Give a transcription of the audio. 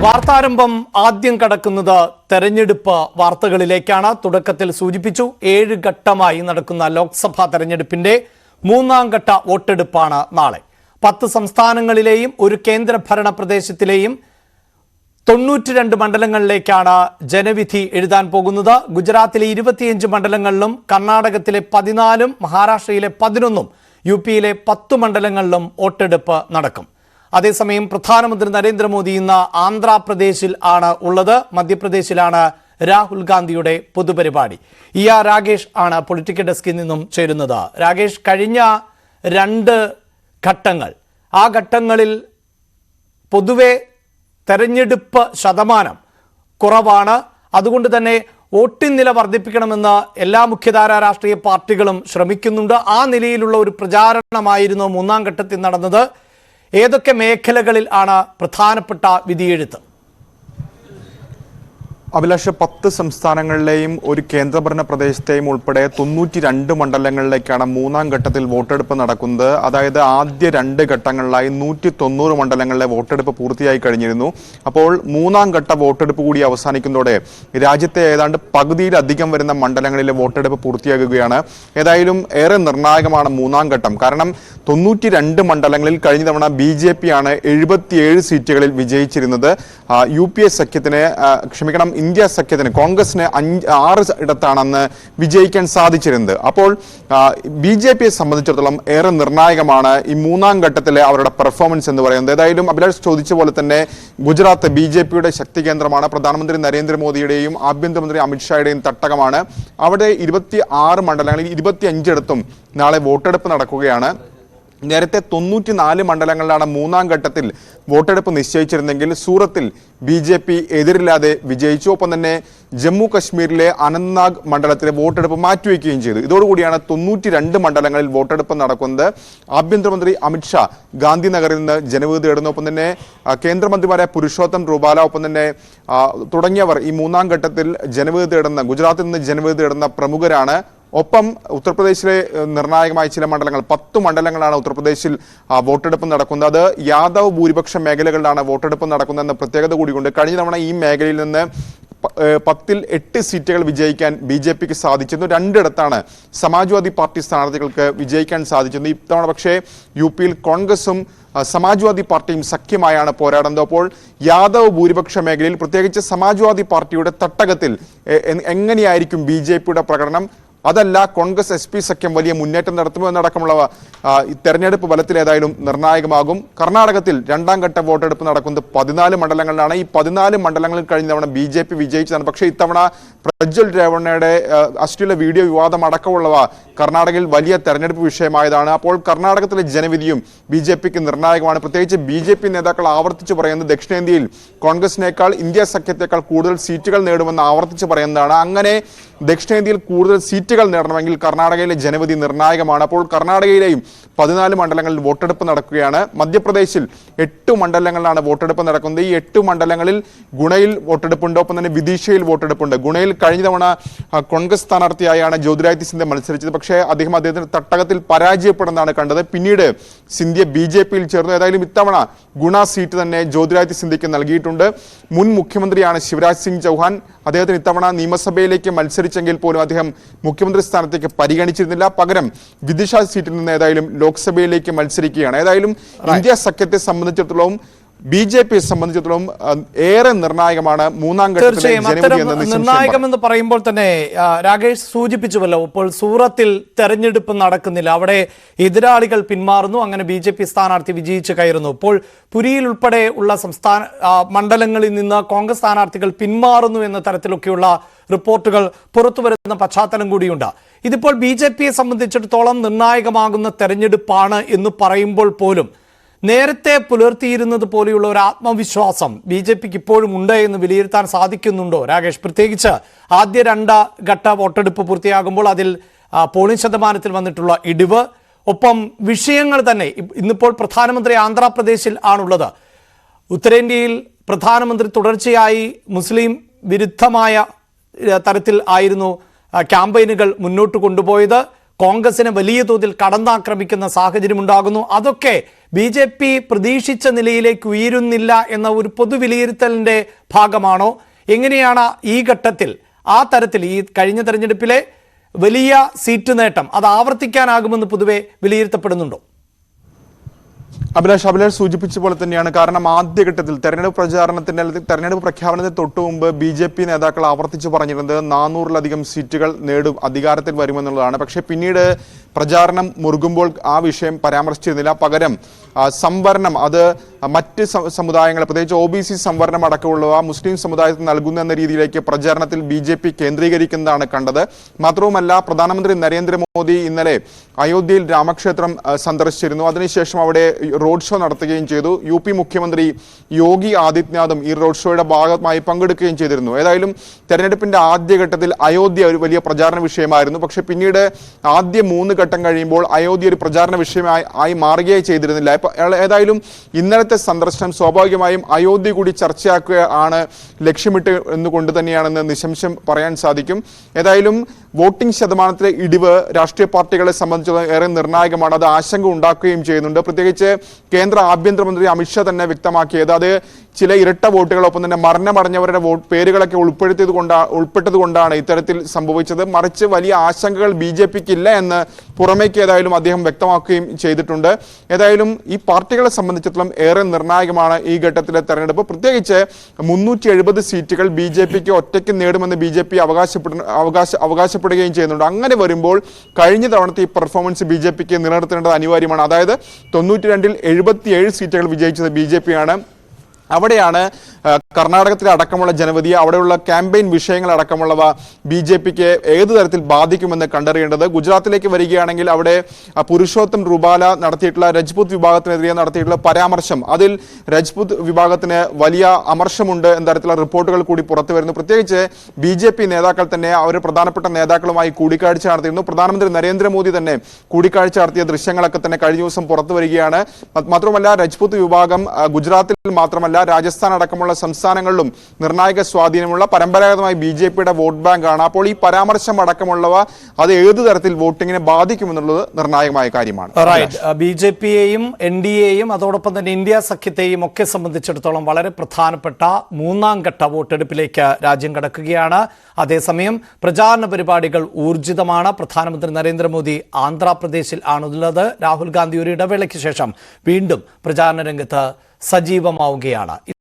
വാർത്താരംഭം ആദ്യം കടക്കുന്നത് തെരഞ്ഞെടുപ്പ് വാർത്തകളിലേക്കാണ്. തുടക്കത്തിൽ സൂചിപ്പിച്ചു 7 ഘട്ടമായി നടക്കുന്ന ലോക്സഭാ തെരഞ്ഞെടുപ്പിന്റെ 3ാം ഘട്ട വോട്ടെടുപ്പാണ് നാളെ. 10 സംസ്ഥാനങ്ങളിലെയും ഒരു കേന്ദ്രഭരണ പ്രദേശത്തിലെയും 92 മണ്ഡലങ്ങളിലേക്കാണ് ജനവിധി എഴുതാൻ പോകുന്നത്. ഗുജറാത്തിലെ 25 മണ്ഡലങ്ങളിലും കർണാടകത്തിലെ 14, മഹാരാഷ്ട്രയിലെ 11, യുപിയിലെ 10 മണ്ഡലങ്ങളിലും വോട്ടെടുപ്പ് നടക്കും. അതേസമയം പ്രധാനമന്ത്രി നരേന്ദ്രമോദി ഇന്ന് ആന്ധ്രാപ്രദേശിൽ ആണ് ഉള്ളത്. മധ്യപ്രദേശിലാണ് രാഹുൽ ഗാന്ധിയുടെ പൊതുപരിപാടി. രാകേഷ് ആണ് പൊളിറ്റിക്കൽ ഡെസ്കിൽ നിന്നും ചേരുന്നത്. രാകേഷ്, കഴിഞ്ഞ 2 ഘട്ടങ്ങൾ, ആ ഘട്ടങ്ങളിൽ പൊതുവെ തെരഞ്ഞെടുപ്പ് ശതമാനം കുറവാണ്. അതുകൊണ്ട് തന്നെ വോട്ടിംഗ് നില വർദ്ധിപ്പിക്കണമെന്ന് എല്ലാ മുഖ്യധാര രാഷ്ട്രീയ പാർട്ടികളും ശ്രമിക്കുന്നുണ്ട്. ആ നിലയിലുള്ള ഒരു പ്രചാരണമായിരുന്നു 3ാം ഘട്ടത്തിൽ നടന്നത്. ഏതൊക്കെ മേഖലകളിൽ ആണ് പ്രധാനപ്പെട്ട വിധിയെഴുത്ത്? അഭിലാഷ്, 10 സംസ്ഥാനങ്ങളിലെയും ഒരു കേന്ദ്രഭരണ പ്രദേശത്തെയും ഉൾപ്പെടെ 92 മണ്ഡലങ്ങളിലേക്കാണ് 3ാം ഘട്ടത്തിൽ വോട്ടെടുപ്പ് നടക്കുന്നത്. അതായത് ആദ്യ 2 ഘട്ടങ്ങളിലായി 190 മണ്ഡലങ്ങളിലെ വോട്ടെടുപ്പ് പൂർത്തിയായി കഴിഞ്ഞിരുന്നു. അപ്പോൾ 3ാം ഘട്ട വോട്ടെടുപ്പ് കൂടി അവസാനിക്കുന്നതോടെ രാജ്യത്തെ ഏതാണ്ട് പകുതിയിലധികം വരുന്ന മണ്ഡലങ്ങളിലെ വോട്ടെടുപ്പ് പൂർത്തിയാകുകയാണ്. ഏതായാലും ഏറെ നിർണായകമാണ് 3ാം ഘട്ടം. കാരണം 92 മണ്ഡലങ്ങളിൽ കഴിഞ്ഞ തവണ BJP ആണ് 77 സീറ്റുകളിൽ വിജയിച്ചിരുന്നത്. UPA സഖ്യത്തിന് ഇന്ത്യ സഖ്യത്തിന്, കോൺഗ്രസിന് 6 ഇടത്താണ് അന്ന് വിജയിക്കാൻ സാധിച്ചിരുന്നത്. അപ്പോൾ BJPയെ സംബന്ധിച്ചിടത്തോളം ഏറെ നിർണായകമാണ് ഈ 3ാം ഘട്ടത്തിലെ അവരുടെ പെർഫോമൻസ് എന്ന് പറയുന്നത്. ഏതായാലും അഭിലാഷ് ചോദിച്ച പോലെ തന്നെ ഗുജറാത്ത് BJPയുടെ ശക്തി കേന്ദ്രമാണ്. പ്രധാനമന്ത്രി നരേന്ദ്രമോദിയുടെയും ആഭ്യന്തരമന്ത്രി അമിത്ഷായുടെയും തട്ടകമാണ്. അവിടെ 26 മണ്ഡലങ്ങളിൽ 25 ഇടത്തും നാളെ വോട്ടെടുപ്പ് നടക്കുകയാണ്. നേരത്തെ 94 മണ്ഡലങ്ങളിലാണ് 3ാം ഘട്ടത്തിൽ വോട്ടെടുപ്പ് നിശ്ചയിച്ചിരുന്നെങ്കിൽ സൂറത്തിൽ BJP എതിരില്ലാതെ വിജയിച്ചു. ഒപ്പം തന്നെ ജമ്മു കശ്മീരിലെ അനന്ത്നാഗ് മണ്ഡലത്തിലെ വോട്ടെടുപ്പ് മാറ്റിവെക്കുകയും ചെയ്തു. ഇതോടുകൂടിയാണ് 92 മണ്ഡലങ്ങളിൽ വോട്ടെടുപ്പ് നടക്കുന്നത്. ആഭ്യന്തരമന്ത്രി അമിത്ഷാ ഗാന്ധിനഗറിൽ നിന്ന് ജനവിധി തേടുന്നു. ഒപ്പം തന്നെ കേന്ദ്രമന്ത്രിമാരായ പുരുഷോത്തം രൂപാല, ഒപ്പം തന്നെ തുടങ്ങിയവർ ഈ 3ാം ഘട്ടത്തിൽ ജനവിധി തേടുന്ന, ഗുജറാത്തിൽ നിന്ന് ജനവിധി തേടുന്ന പ്രമുഖരാണ്. ഒപ്പം ഉത്തർപ്രദേശിലെ നിർണായകമായ ചില മണ്ഡലങ്ങൾ, 10 മണ്ഡലങ്ങളാണ് ഉത്തർപ്രദേശിൽ വോട്ടെടുപ്പ് നടക്കുന്നത്. അത് യാദവ് ഭൂരിപക്ഷ മേഖലകളിലാണ് വോട്ടെടുപ്പ് നടക്കുന്നതെന്ന പ്രത്യേകത കൂടിയുണ്ട്. കഴിഞ്ഞ തവണ ഈ മേഖലയിൽ നിന്ന് 10ൽ 8 സീറ്റുകൾ വിജയിക്കാൻ BJPക്ക് സാധിച്ചിരുന്നു. 2 ഇടത്താണ് സമാജ്വാദി പാർട്ടി സ്ഥാനാർത്ഥികൾക്ക് വിജയിക്കാൻ സാധിച്ചിരുന്നു. ഇത്തവണ പക്ഷേ UPയിൽ കോൺഗ്രസും സമാജ്വാദി പാർട്ടിയും സഖ്യമായാണ് പോരാടുന്നത്. അപ്പോൾ യാദവ് ഭൂരിപക്ഷ മേഖലയിൽ, പ്രത്യേകിച്ച് സമാജ്വാദി പാർട്ടിയുടെ തട്ടകത്തിൽ എങ്ങനെയായിരിക്കും BJPയുടെ പ്രകടനം? അതല്ല, കോൺഗ്രസ് SP സഖ്യം വലിയ മുന്നേറ്റം നടത്തുമോ എന്നടക്കമുള്ളവ തെരഞ്ഞെടുപ്പ് ഫലത്തിൽ ഏതായാലും നിർണായകമാകും. കർണാടകത്തിൽ 2ാം ഘട്ട വോട്ടെടുപ്പ് നടക്കുന്നത് 14 മണ്ഡലങ്ങളിലാണ്. ഈ 14 മണ്ഡലങ്ങളിൽ കഴിഞ്ഞ തവണ BJP വിജയിച്ചതാണ്. പക്ഷേ ഇത്തവണ പ്രജ്വൽ രേവണ്ണയുടെ അശ്ലീല വീഡിയോ വിവാദം അടക്കമുള്ളവ കർണാടകയിൽ വലിയ തെരഞ്ഞെടുപ്പ് വിഷയമായതാണ്. അപ്പോൾ കർണാടകത്തിലെ ജനവിധിയും BJPക്ക് നിർണായകമാണ്. പ്രത്യേകിച്ച് BJP നേതാക്കൾ ആവർത്തിച്ച് പറയുന്നത് ദക്ഷിണേന്ത്യയിൽ കോൺഗ്രസിനേക്കാൾ ഇന്ത്യ സഖ്യത്തെക്കാൾ കൂടുതൽ സീറ്റുകൾ നേടുമെന്ന് ആവർത്തിച്ച് പറയുന്നതാണ്. അങ്ങനെ ദക്ഷിണേന്ത്യയിൽ കൂടുതൽ സീറ്റുകൾ നേടണമെങ്കിൽ കർണാടകയിലെ ജനവിധി നിർണായകമാണ്. അപ്പോൾ കർണാടകയിലെയും 14 മണ്ഡലങ്ങളിൽ വോട്ടെടുപ്പ് നടക്കുകയാണ്. മധ്യപ്രദേശിൽ 8 മണ്ഡലങ്ങളിലാണ് വോട്ടെടുപ്പ് നടക്കുന്നത്. ഈ 8 മണ്ഡലങ്ങളിൽ ഗുണയിൽ വോട്ടെടുപ്പുണ്ട്. ഒപ്പം തന്നെ വിദിഷയിൽ വോട്ടെടുപ്പുണ്ട്. ഗുണയിൽ കഴിഞ്ഞ തവണ കോൺഗ്രസ് സ്ഥാനാർത്ഥിയായാണ് ജ്യോതിരാദിത്യ സിന്ധ്യ മത്സരിച്ചത്. പക്ഷേ അദ്ദേഹത്തിന്റെ തട്ടകത്തിൽ പരാജയപ്പെടുന്നതാണ് കണ്ടത്. പിന്നീട് സിന്ധ്യ BJPയിൽ ചേർന്നു. ഏതായാലും ഇത്തവണ ഗുണ സീറ്റ് തന്നെ ജ്യോതിരാദിത്യ സിന്ധ്യയ്ക്ക് നൽകിയിട്ടുണ്ട്. മുൻ മുഖ്യമന്ത്രിയാണ് ശിവരാജ് സിംഗ് ചൗഹാൻ. അദ്ദേഹത്തിന് ഇത്തവണ നിയമസഭയിലേക്ക് മത്സരിച്ചെങ്കിൽ പോലും അദ്ദേഹം മുഖ്യമന്ത്രി സ്ഥാനത്തേക്ക് പരിഗണിച്ചിരുന്നില്ല. പകരം വിദിഷ സീറ്റിൽ നിന്ന് ഏതായാലും ലോക്സഭയിലേക്ക് മത്സരിക്കുകയാണ്. ഏതായാലും ഇന്ത്യ സഖ്യത്തെ സംബന്ധിച്ചിടത്തോളം, BJPയെ സംബന്ധിച്ചിടത്തോളം ഏറെ നിർണായകമാണ് 3ാം ഘട്ടത്തിലെ ജനവിധി. നിർണായകമെന്ന് പറയുമ്പോൾ തന്നെ രാകേഷ് സൂചിപ്പിച്ചുവല്ലോ, ഇപ്പോൾ സൂറത്തിൽ തെരഞ്ഞെടുപ്പ് നടക്കുന്നില്ല, അവിടെ എതിരാളികൾ പിന്മാറുന്നു. അങ്ങനെ BJP സ്ഥാനാർത്ഥി വിജയിച്ച് കയറുന്നു. ഇപ്പോൾ പുരിയിൽ ഉൾപ്പെടെ ഉള്ള സംസ്ഥാന മണ്ഡലങ്ങളിൽ നിന്ന് കോൺഗ്രസ് സ്ഥാനാർത്ഥികൾ പിന്മാറുന്നു എന്ന തരത്തിലൊക്കെയുള്ള റിപ്പോർട്ടുകൾ പുറത്തു വരുന്ന പശ്ചാത്തലം കൂടിയുണ്ട്. ഇതിപ്പോൾ BJPയെ സംബന്ധിച്ചിടത്തോളം നിർണായകമാകുന്ന തെരഞ്ഞെടുപ്പാണ് എന്ന് പറയുമ്പോൾ പോലും നേരത്തെ പുലർത്തിയിരുന്നത് പോലെയുള്ള ഒരു ആത്മവിശ്വാസം BJPക്ക് ഇപ്പോഴും ഉണ്ട് എന്ന് വിലയിരുത്താൻ സാധിക്കുന്നുണ്ടോ രാകേഷ്? പ്രത്യേകിച്ച് ആദ്യ 2 ഘട്ട വോട്ടെടുപ്പ് പൂർത്തിയാകുമ്പോൾ അതിൽ പോളിംഗ് ശതമാനത്തിൽ വന്നിട്ടുള്ള ഇടിവ്, ഒപ്പം വിഷയങ്ങൾ തന്നെ. ഇന്നിപ്പോൾ പ്രധാനമന്ത്രി ആന്ധ്രാപ്രദേശിൽ ആണുള്ളത്. ഉത്തരേന്ത്യയിൽ പ്രധാനമന്ത്രി തുടർച്ചയായി മുസ്ലിം വിരുദ്ധമായ തരത്തിൽ ആയിരുന്നു ക്യാമ്പയിനുകൾ മുന്നോട്ട് കൊണ്ടുപോയത്. കോൺഗ്രസിനെ വലിയ തോതിൽ കടന്നാക്രമിക്കുന്ന സാഹചര്യം ഉണ്ടാകുന്നു. അതൊക്കെ BJP പ്രതീക്ഷിച്ച നിലയിലേക്ക് ഉയരുന്നില്ല എന്ന ഒരു പൊതുവിലയിരുത്തലിന്റെ ഭാഗമാണോ? എങ്ങനെയാണ് ഈ ഘട്ടത്തിൽ ആ തരത്തിൽ ഈ കഴിഞ്ഞ തെരഞ്ഞെടുപ്പിലെ വലിയ സീറ്റ് നേട്ടം അത് ആവർത്തിക്കാനാകുമെന്ന് പൊതുവെ വിലയിരുത്തപ്പെടുന്നുണ്ടോ? അഭിലാഷ് സൂചിപ്പിച്ച പോലെ തന്നെയാണ്. കാരണം ആദ്യഘട്ടത്തിൽ തെരഞ്ഞെടുപ്പ് പ്രചാരണത്തിന്റെ അല്ലെങ്കിൽ തെരഞ്ഞെടുപ്പ് പ്രഖ്യാപനത്തിന് തൊട്ടു മുമ്പ് BJP നേതാക്കൾ ആവർത്തിച്ചു പറഞ്ഞിരുന്നത് 400-ലധികം സീറ്റുകൾ നേടും, അധികാരത്തിൽ വരുമെന്നുള്ളതാണ്. പക്ഷേ പിന്നീട് പ്രചാരണം മുറുകുമ്പോൾ ആ വിഷയം പരാമർശിച്ചിരുന്നില്ല. പകരം സംവരണം അത് മറ്റ് സമുദായങ്ങൾ, പ്രത്യേകിച്ച് OBC സംവരണം അടക്കമുള്ളവ മുസ്ലിം സമുദായത്തിന് നൽകുന്നു എന്ന രീതിയിലേക്ക് പ്രചാരണത്തിൽ BJP കേന്ദ്രീകരിക്കുന്നതാണ് കണ്ടത്. മാത്രവുമല്ല, പ്രധാനമന്ത്രി നരേന്ദ്രമോദി ഇന്നലെ അയോധ്യയിൽ രാമക്ഷേത്രം സന്ദർശിച്ചിരുന്നു. അതിനുശേഷം അവിടെ റോഡ് ഷോ നടത്തുകയും ചെയ്തു. UP മുഖ്യമന്ത്രി യോഗി ആദിത്യനാഥും ഈ റോഡ് ഷോയുടെ ഭാഗമായി പങ്കെടുക്കുകയും ചെയ്തിരുന്നു. ഏതായാലും തെരഞ്ഞെടുപ്പിന്റെ ആദ്യഘട്ടത്തിൽ അയോധ്യ ഒരു വലിയ പ്രചാരണ വിഷയമായിരുന്നു. പക്ഷെ പിന്നീട് ആദ്യ 3 ഘട്ടം കഴിയുമ്പോൾ അയോധ്യ ഒരു പ്രചാരണ വിഷയമായി മാറുകയായി ചെയ്തിരുന്നില്ല. ഏതായാലും ഇന്നലത്തെ സന്ദർശനം സ്വാഭാവികമായും അയോധ്യ കൂടി ചർച്ചയാക്കുക ആണ് ലക്ഷ്യമിട്ട് എന്നുകൊണ്ട് തന്നെയാണെന്ന് നിശംശം പറയാൻ സാധിക്കും. ഏതായാലും വോട്ടിംഗ് ശതമാനത്തിലെ ഇടിവ് രാഷ്ട്രീയ പാർട്ടികളെ സംബന്ധിച്ചിടത്തോളം ഏറെ നിർണായകമാണ്. അത് ആശങ്ക ഉണ്ടാക്കുകയും ചെയ്യുന്നുണ്ട്. പ്രത്യേകിച്ച് കേന്ദ്ര ആഭ്യന്തരമന്ത്രി അമിത്ഷാ തന്നെ വ്യക്തമാക്കിയത് അത് ചില ഇരട്ട വോട്ടുകളൊപ്പം തന്നെ മരണമടഞ്ഞവരുടെ പേരുകളൊക്കെ ഉൾപ്പെട്ടത് കൊണ്ടാണ് ഇത്തരത്തിൽ സംഭവിച്ചത്. മറിച്ച് വലിയ ആശങ്കകൾ BJPക്ക് ഇല്ല എന്ന് പുറമേക്ക് ഏതായാലും അദ്ദേഹം വ്യക്തമാക്കുകയും ചെയ്തിട്ടുണ്ട്. ഏതായാലും ഈ പാർട്ടികളെ സംബന്ധിച്ചിടത്തോളം ഏറെ നിർണായകമാണ് ഈ ഘട്ടത്തിലെ തെരഞ്ഞെടുപ്പ്. പ്രത്യേകിച്ച് 370 സീറ്റുകൾ BJPക്ക് ഒറ്റയ്ക്ക് നേടുമെന്ന് BJP അവകാശപ്പെടുകയും ചെയ്യുന്നുണ്ട്. അങ്ങനെ വരുമ്പോൾ കഴിഞ്ഞ തവണത്തെ ഈ പെർഫോമൻസ് BJPക്ക് നിലനിർത്തേണ്ടത് അനിവാര്യമാണ്. അതായത് 92-ൽ 77 സീറ്റുകൾ വിജയിച്ചത് BJP ആണ്. അവിടെയാണ് കർണാടകത്തിലെ അടക്കമുള്ള ജനവിധി, അവിടെയുള്ള ക്യാമ്പയിൻ വിഷയങ്ങൾ അടക്കമുള്ളവ BJPക്ക് ഏത് തരത്തിൽ ബാധിക്കുമെന്ന് കണ്ടറിയേണ്ടത്. ഗുജറാത്തിലേക്ക് വരികയാണെങ്കിൽ അവിടെ പുരുഷോത്തം റുബാല നടത്തിയിട്ടുള്ള രജ്പുത് വിഭാഗത്തിനെതിരെ നടത്തിയിട്ടുള്ള പരാമർശം, അതിൽ രജ്പുത് വിഭാഗത്തിന് വലിയ അമർഷമുണ്ട് എന്ന തരത്തിലുള്ള റിപ്പോർട്ടുകൾ കൂടി പുറത്തു വരുന്നു. പ്രത്യേകിച്ച് BJP നേതാക്കൾ തന്നെ അവർ പ്രധാനപ്പെട്ട നേതാക്കളുമായി കൂടിക്കാഴ്ച നടത്തിയിരുന്നു. പ്രധാനമന്ത്രി നരേന്ദ്രമോദി തന്നെ കൂടിക്കാഴ്ച നടത്തിയ ദൃശ്യങ്ങളൊക്കെ തന്നെ കഴിഞ്ഞ ദിവസം പുറത്തു വരികയാണ്. മാത്രമല്ല, രജ്പുത് വിഭാഗം ഗുജറാത്തിൽ മാത്രമല്ല രാജസ്ഥാൻ അടക്കമുള്ള സംസ്ഥാനങ്ങളിലും നിർണായക സ്വാധീനമുള്ള പരമ്പരാഗതമായി BJPയുടെ വോട്ട് ബാങ്ക് ആണ്. അപ്പോൾ ഈ പരാമർശം അടക്കമുള്ളവ അത് ഏത് തരത്തിൽ വോട്ടിങ്ങിനെ ബാധിക്കുമെന്നുള്ളത് നിർണായകമായ കാര്യമാണ്. BJPയെയും NDAയെയും അതോടൊപ്പം തന്നെ ഇന്ത്യ സഖ്യത്തെയും ഒക്കെ സംബന്ധിച്ചിടത്തോളം വളരെ പ്രധാനപ്പെട്ട 3ാം ഘട്ട വോട്ടെടുപ്പിലേക്ക് രാജ്യം കടക്കുകയാണ്. അതേസമയം പ്രചാരണ പരിപാടികൾ ഊർജിതമാണ്. പ്രധാനമന്ത്രി നരേന്ദ്രമോദി ആന്ധ്രാപ്രദേശിൽ ആണുള്ളത്. രാഹുൽ ഗാന്ധി ഒരു ഇടവേളയ്ക്ക് ശേഷം വീണ്ടും പ്രചാരണ രംഗത്ത് സജീവമാവുകയാണ്.